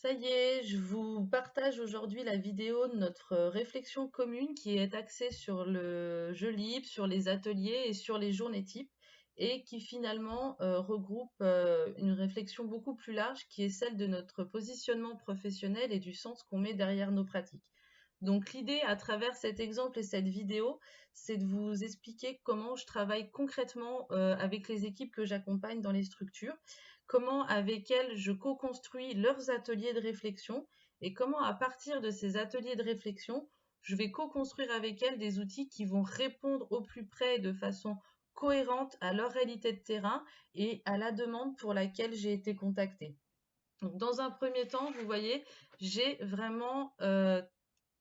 Ça y est, je vous partage aujourd'hui la vidéo de notre réflexion commune qui est axée sur le jeu libre, sur les ateliers et sur les journées types et qui finalement regroupe une réflexion beaucoup plus large qui est celle de notre positionnement professionnel et du sens qu'on met derrière nos pratiques. Donc l'idée à travers cet exemple et cette vidéo, c'est de vous expliquer comment je travaille concrètement avec les équipes que j'accompagne dans les structures, comment avec elles je co-construis leurs ateliers de réflexion et comment à partir de ces ateliers de réflexion, je vais co-construire avec elles des outils qui vont répondre au plus près de façon cohérente à leur réalité de terrain et à la demande pour laquelle j'ai été contactée. Donc, dans un premier temps, vous voyez, j'ai vraiment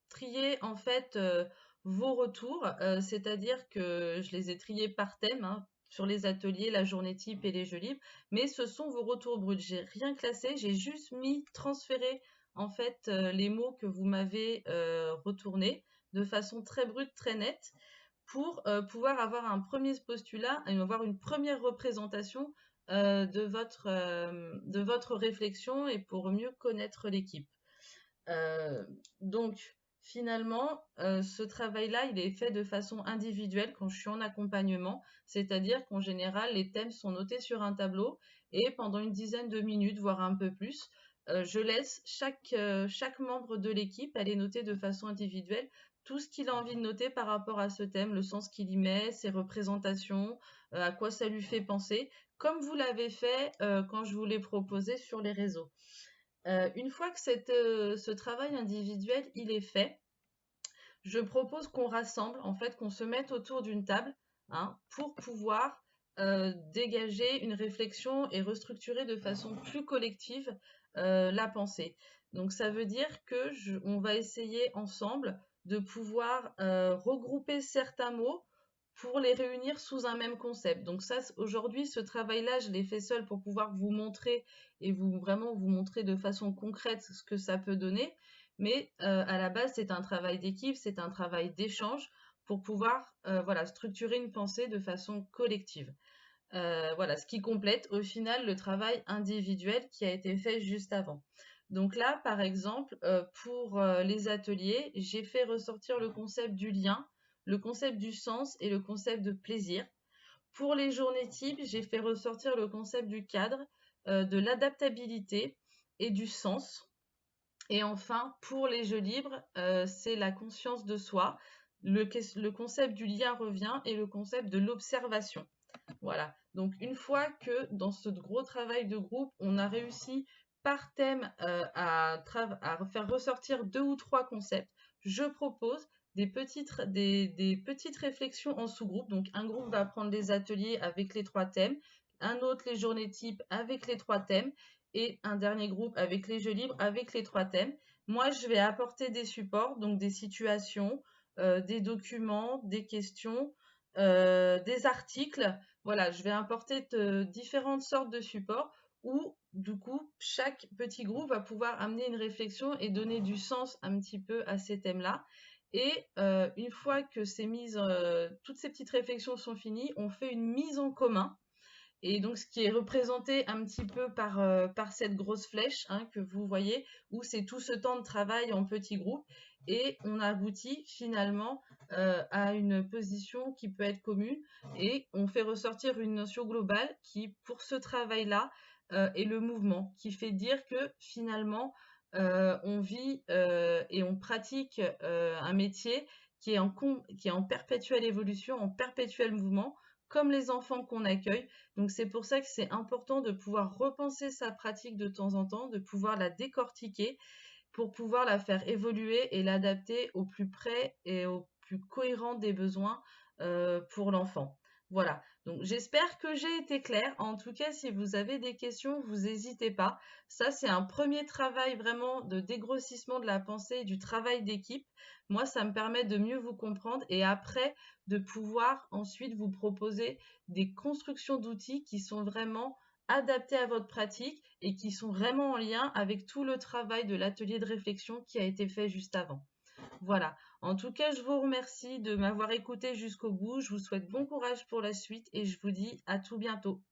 trier en fait vos retours, c'est-à-dire que je les ai triés par thème, hein, sur les ateliers, la journée type et les jeux libres, mais ce sont vos retours bruts. J'ai rien classé, j'ai juste transféré en fait les mots que vous m'avez retournés de façon très brute, très nette, pour pouvoir avoir un premier postulat et avoir une première représentation de votre réflexion et pour mieux connaître l'équipe. Donc, finalement, ce travail-là, il est fait de façon individuelle quand je suis en accompagnement, c'est-à-dire qu'en général, les thèmes sont notés sur un tableau et pendant une dizaine de minutes, voire un peu plus, je laisse chaque membre de l'équipe aller noter de façon individuelle tout ce qu'il a envie de noter par rapport à ce thème, le sens qu'il y met, ses représentations, à quoi ça lui fait penser, comme vous l'avez fait quand je vous l'ai proposé sur les réseaux. Une fois que ce travail individuel il est fait, je propose qu'on rassemble, en fait, qu'on se mette autour d'une table, hein, pour pouvoir dégager une réflexion et restructurer de façon plus collective la pensée. Donc ça veut dire que on va essayer ensemble de pouvoir regrouper certains mots pour les réunir sous un même concept. Donc ça, aujourd'hui, ce travail-là, je l'ai fait seul pour pouvoir vous montrer et vraiment vous montrer de façon concrète ce que ça peut donner. Mais à la base, c'est un travail d'équipe, c'est un travail d'échange pour pouvoir voilà, structurer une pensée de façon collective. Voilà, ce qui complète au final le travail individuel qui a été fait juste avant. Donc là, par exemple, pour les ateliers, j'ai fait ressortir le concept du lien, le concept du sens et le concept de plaisir. Pour les journées types, j'ai fait ressortir le concept du cadre, de l'adaptabilité et du sens. Et enfin, pour les jeux libres, c'est la conscience de soi. Le concept du lien revient et le concept de l'observation. Voilà. Donc, une fois que dans ce gros travail de groupe, on a réussi par thème à faire ressortir 2 ou 3 concepts, je propose des petites réflexions en sous-groupe. Donc, un groupe va prendre les ateliers avec les 3 thèmes, un autre les journées types avec les 3 thèmes et un dernier groupe avec les jeux libres avec les 3 thèmes. Moi, je vais apporter des supports, donc des situations, des documents, des questions, des articles. Voilà, je vais importer différentes sortes de supports où, du coup, chaque petit groupe va pouvoir amener une réflexion et donner du sens un petit peu à ces thèmes-là. Et une fois que toutes ces petites réflexions sont finies, on fait une mise en commun et donc, ce qui est représenté un petit peu par cette grosse flèche, hein, que vous voyez, où c'est tout ce temps de travail en petits groupes. Et on aboutit finalement à une position qui peut être commune. Et on fait ressortir une notion globale qui, pour ce travail-là, est le mouvement, qui fait dire que finalement, on vit et on pratique un métier qui est en perpétuelle évolution, en perpétuel mouvement, comme les enfants qu'on accueille. Donc c'est pour ça que c'est important de pouvoir repenser sa pratique de temps en temps, de pouvoir la décortiquer pour pouvoir la faire évoluer et l'adapter au plus près et au plus cohérent des besoins pour l'enfant. Voilà, donc j'espère que j'ai été claire. En tout cas, si vous avez des questions, vous n'hésitez pas. Ça, c'est un premier travail vraiment de dégrossissement de la pensée et du travail d'équipe. Moi, ça me permet de mieux vous comprendre et après de pouvoir ensuite vous proposer des constructions d'outils qui sont vraiment adaptés à votre pratique et qui sont vraiment en lien avec tout le travail de l'atelier de réflexion qui a été fait juste avant. Voilà. En tout cas, je vous remercie de m'avoir écouté jusqu'au bout. Je vous souhaite bon courage pour la suite et je vous dis à tout bientôt.